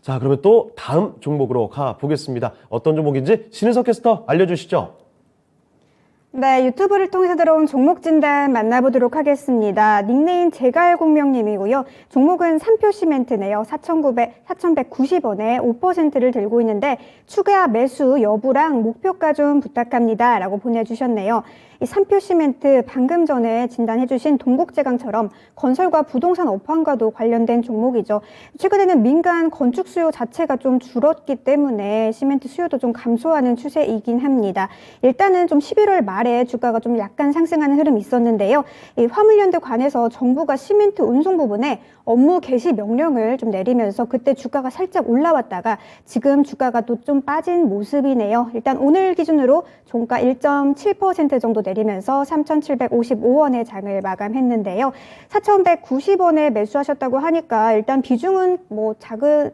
자, 그러면 또 다음 종목으로 가보겠습니다. 어떤 종목인지 신은석 캐스터 알려주시죠. 네, 유튜브를 통해서 들어온 종목 진단 만나보도록 하겠습니다. 닉네임 제갈공명님이고요. 종목은 삼표시멘트네요. 4,190원에 5%를 들고 있는데 추가 매수 여부랑 목표가 좀 부탁합니다. 라고 보내주셨네요. 이 삼표시멘트 방금 전에 진단해주신 동국제강처럼 건설과 부동산 업황과도 관련된 종목이죠. 최근에는 민간 건축 수요 자체가 좀 줄었기 때문에 시멘트 수요도 좀 감소하는 추세이긴 합니다. 일단은 좀 11월 말에 주가가 좀 약간 상승하는 흐름이 있었는데요. 이 화물연대 관해서 정부가 시멘트 운송 부분에 업무 개시 명령을 좀 내리면서 그때 주가가 살짝 올라왔다가 지금 주가가 또 좀 빠진 모습이네요. 일단 오늘 기준으로 종가 1.7% 정도 내리면서 3,755원에 장을 마감했는데요. 4,190원에 매수하셨다고 하니까 일단 비중은 뭐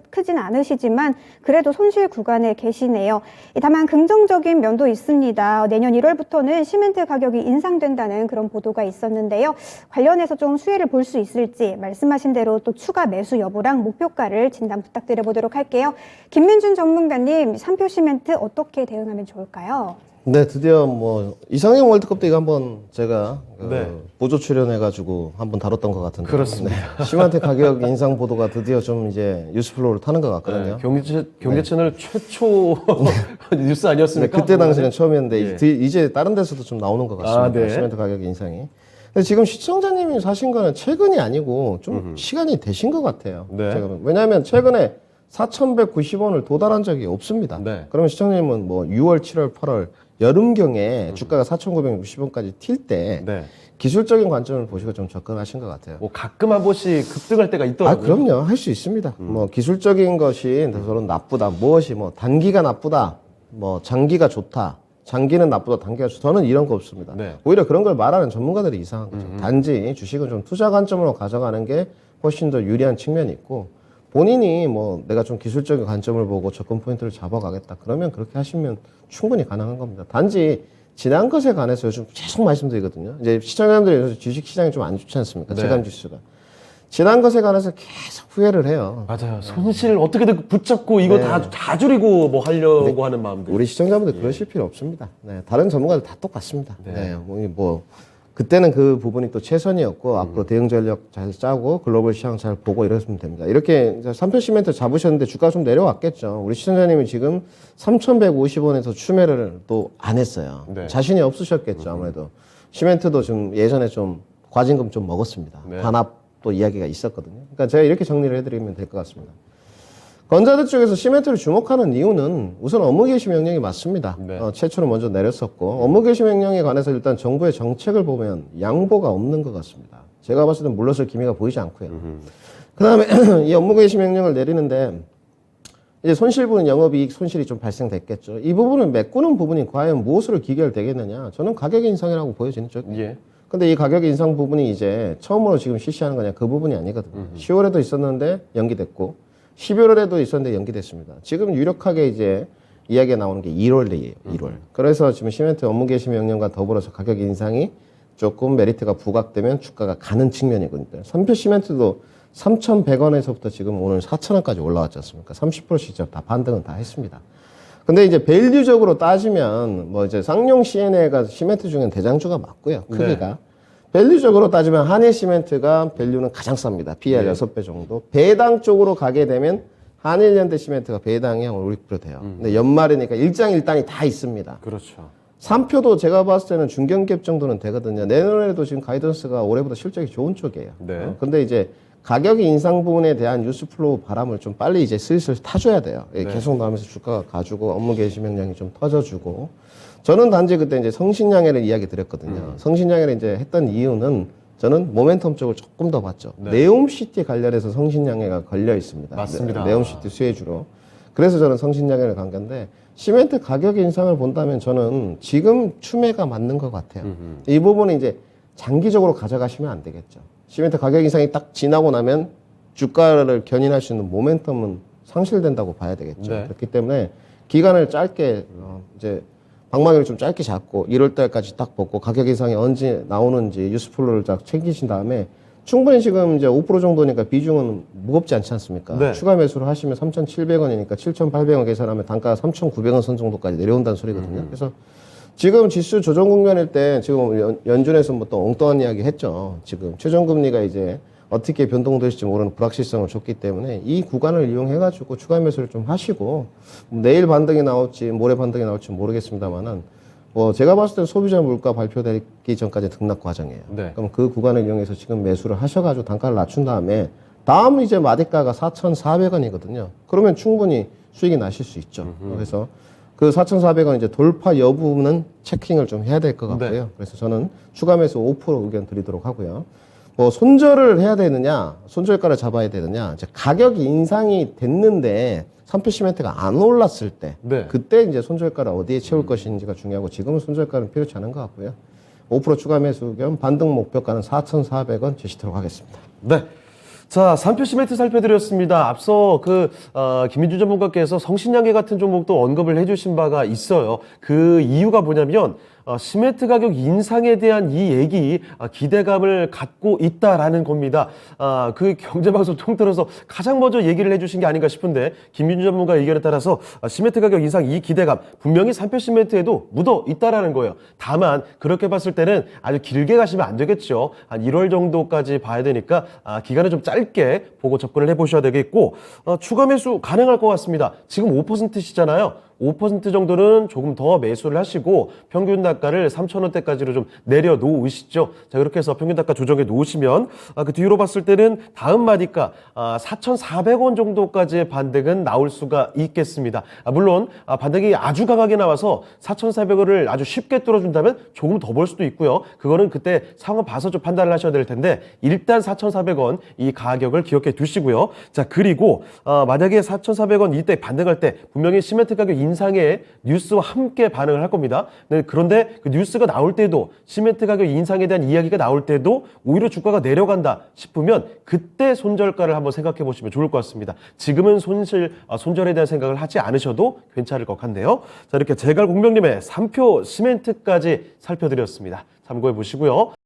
크진 않으시지만 그래도 손실 구간에 계시네요. 다만 긍정적인 면도 있습니다. 내년 1월부터는 시멘트 가격이 인상된다는 그런 보도가 있었는데요. 관련해서 좀 수혜를 볼 수 있을지 말씀하신 대로 또 추가 매수 여부랑 목표가를 진단 부탁드려보도록 할게요. 김민준 전문가님, 삼표 시멘트 어떻게 대응하면 좋을까요? 네, 드디어 뭐 이상형 월드컵 때 이거 한번 제가 네. 보조 출연해가지고 한번 다뤘던 것 같은데. 그렇습니다. 네. 시멘트 가격 인상 보도가 드디어 좀 이제 뉴스플로우를 타는 것 같거든요. 네, 경제 채널 최초 뉴스 아니었습니까? 네, 그때 당시는 처음이었는데 예. 이제 다른 데서도 좀 나오는 것 같습니다. 아, 네. 시멘트 가격 인상이. 근데 지금 시청자님이 사신 거는 최근이 아니고 좀 시간이 되신 것 같아요. 네. 제가 왜냐하면 최근에 4,190원을 도달한 적이 없습니다. 네. 그러면 시청자님은 뭐 6월, 7월, 8월 여름경에 주가가 4,960원까지 튈 때 네. 기술적인 관점을 보시고 좀 접근하신 것 같아요. 뭐 가끔 한 번씩 급등할 때가 있더라고요. 그럼요. 할 수 있습니다. 뭐 기술적인 것이 저는 나쁘다. 무엇이 뭐 단기가 나쁘다. 뭐 장기가 좋다. 장기는 나쁘다. 단기가 좋다. 저는 이런 거 없습니다. 네. 오히려 그런 걸 말하는 전문가들이 이상한 거죠. 단지 주식은 좀 투자 관점으로 가져가는 게 훨씬 더 유리한 측면이 있고 본인이 뭐 내가 좀 기술적인 관점을 보고 접근 포인트를 잡아가겠다. 그러면 그렇게 하시면 충분히 가능한 겁니다. 단지 지난 것에 관해서 요즘 계속 말씀드리거든요. 이제 시청자분들이 요즘 주식 시장이 좀 안 좋지 않습니까? 네. 재간 지수가. 지난 것에 관해서 계속 후회를 해요. 맞아요. 손실 어떻게든 붙잡고 이거 네. 다 줄이고 뭐 하려고 하는 마음들. 우리 시청자분들 그러실 필요 없습니다. 네, 다른 전문가들 다 똑같습니다. 네. 네, 뭐 그때는 그 부분이 또 최선이었고 앞으로 대응 전략 잘 짜고 글로벌 시장 잘 보고 이러시면 됩니다. 이렇게 삼표 시멘트 잡으셨는데 주가 좀 내려왔겠죠. 우리 시청자님이 지금 3,150원에서 추매를 또 안 했어요. 네. 자신이 없으셨겠죠. 아무래도 시멘트도 좀 예전에 좀 과징금 좀 먹었습니다. 네. 반합도 이야기가 있었거든요. 그러니까 제가 이렇게 정리를 해드리면 될 것 같습니다. 건자들 쪽에서 시멘트를 주목하는 이유는 우선 업무 개시 명령이 맞습니다. 네. 최초로 먼저 내렸었고 업무 개시 명령에 관해서 일단 정부의 정책을 보면 양보가 없는 것 같습니다. 제가 봤을 땐 물러설 기미가 보이지 않고요. 그 다음에 이 업무 개시 명령을 내리는데 이제 손실분은 영업이익 손실이 좀 발생됐겠죠. 이 부분을 메꾸는 부분이 과연 무엇으로 기결되겠느냐? 저는 가격 인상이라고 보여지는 쪽. 예. 근데 이 가격 인상 부분이 이제 처음으로 지금 실시하는 거냐 그 부분이 아니거든요. 10월에도 있었는데 연기됐고 11월에도 있었는데 연기됐습니다. 지금 유력하게 이제 이야기가 나오는 게 1월이에요. 1월. 그래서 지금 시멘트 업무 개시 명령과 더불어서 가격 인상이 조금 메리트가 부각되면 주가가 가는 측면이거든요. 삼표 시멘트도 3,100원에서부터 지금 오늘 4,000원까지 올라왔지 않습니까? 30%씩 다 반등은 다 했습니다. 근데 이제 밸류적으로 따지면 뭐 이제 쌍용 CNA가 시멘트 중엔 대장주가 맞고요. 크기가. 네. 밸류적으로 따지면 한일 시멘트가 밸류는 가장 쌉니다. PER 6배 정도. 배당 쪽으로 가게 되면 한일연대 시멘트가 배당이 한 5, 6% 돼요. 근데 연말이니까 일장일단이 다 있습니다. 그렇죠. 3표도 제가 봤을 때는 중견갭 정도는 되거든요. 내년에도 지금 가이던스가 올해보다 실적이 좋은 쪽이에요. 네. 근데 이제 가격 인상 부분에 대한 뉴스 플로우 바람을 좀 빨리 이제 슬슬 타줘야 돼요. 네. 계속 나오면서 주가가 가지고 업무 개시 명령이 좀 터져주고. 저는 단지 그때 이제 성신양해를 이야기 드렸거든요. 성신양해를 이제 했던 이유는 저는 모멘텀 쪽을 조금 더 봤죠. 네. 네옴시티 관련해서 성신양해가 걸려 있습니다. 맞습니다. 네옴시티 수혜주로. 그래서 저는 성신양해를 간 건데 시멘트 가격 인상을 본다면 저는 지금 추매가 맞는 것 같아요. 이 부분은 이제 장기적으로 가져가시면 안 되겠죠. 시멘트 가격 인상이 딱 지나고 나면 주가를 견인할 수 있는 모멘텀은 상실된다고 봐야 되겠죠. 네. 그렇기 때문에 기간을 짧게 이제 방망이를 좀 짧게 잡고 1월 달까지 딱 보고 가격 인상이 언제 나오는지 뉴스플로우를 딱 챙기신 다음에 충분히 지금 이제 5% 정도니까 비중은 무겁지 않지 않습니까? 네. 추가 매수를 하시면 3,700원이니까 7,800원 계산하면 단가가 3,900원 선 정도까지 내려온다는 소리거든요. 그래서 지금 지수 조정 국면일 때 지금 연준에서 뭐 또 엉뚱한 이야기 했죠. 지금 최종금리가 이제 어떻게 변동될지 모르는 불확실성을 줬기 때문에 이 구간을 이용해가지고 추가 매수를 좀 하시고 내일 반등이 나올지 모레 반등이 나올지 모르겠습니다만은 뭐 제가 봤을 때 소비자 물가 발표되기 전까지 등락 과정이에요. 네. 그럼 그 구간을 이용해서 지금 매수를 하셔가지고 단가를 낮춘 다음에 다음 이제 마디가가 4,400원이거든요. 그러면 충분히 수익이 나실 수 있죠. 그래서 그 4,400원 이제 돌파 여부는 체킹을 좀 해야 될 것 같고요. 네. 그래서 저는 추가 매수 5% 의견 드리도록 하고요. 뭐 손절을 해야 되느냐, 손절가를 잡아야 되느냐, 이제 가격이 인상이 됐는데 산표 시멘트가 안 올랐을 때, 네. 그때 이제 손절가를 어디에 채울 것인지가 중요하고 지금은 손절가는 필요치 않은 것 같고요. 5% 추가 매수 겸 반등 목표가는 4,400원 제시토록 하겠습니다. 네. 자, 산표 시멘트 살펴드렸습니다. 앞서 김민주 전문가께서 성신양계 같은 종목도 언급을 해주신 바가 있어요. 그 이유가 뭐냐면, 시멘트 가격 인상에 대한 이 얘기, 기대감을 갖고 있다라는 겁니다. 그 경제방송 통틀어서 가장 먼저 얘기를 해주신 게 아닌가 싶은데, 김민주 전문가 의견에 따라서 시멘트 가격 인상 이 기대감, 분명히 산표 시멘트에도 묻어 있다라는 거예요. 다만, 그렇게 봤을 때는 아주 길게 가시면 안 되겠죠. 한 1월 정도까지 봐야 되니까, 기간을 좀 짧게 보고 접근을 해보셔야 되겠고, 추가 매수 가능할 것 같습니다. 지금 5%시잖아요. 5% 정도는 조금 더 매수를 하시고 평균 단가를 3,000원대까지로 좀 내려놓으시죠. 자, 그렇게 해서 평균 단가 조정해 놓으시면 그 뒤로 봤을 때는 다음 마디가 4,400원 정도까지의 반등은 나올 수가 있겠습니다. 물론 반등이 아주 강하게 나와서 4,400원을 아주 쉽게 뚫어준다면 조금 더 벌 수도 있고요. 그거는 그때 상황 봐서 좀 판단을 하셔야 될 텐데 일단 4,400원 이 가격을 기억해 두시고요. 자, 그리고 만약에 4,400원 이때 반등할 때 분명히 시멘트 가격 인상의 뉴스와 함께 반응을 할 겁니다. 네, 그런데 그 뉴스가 나올 때도 시멘트 가격 인상에 대한 이야기가 나올 때도 오히려 주가가 내려간다 싶으면 그때 손절가를 한번 생각해 보시면 좋을 것 같습니다. 지금은 손절에 대한 생각을 하지 않으셔도 괜찮을 것 같네요. 자, 이렇게 제갈공명님의 3표 시멘트까지 살펴드렸습니다. 참고해 보시고요.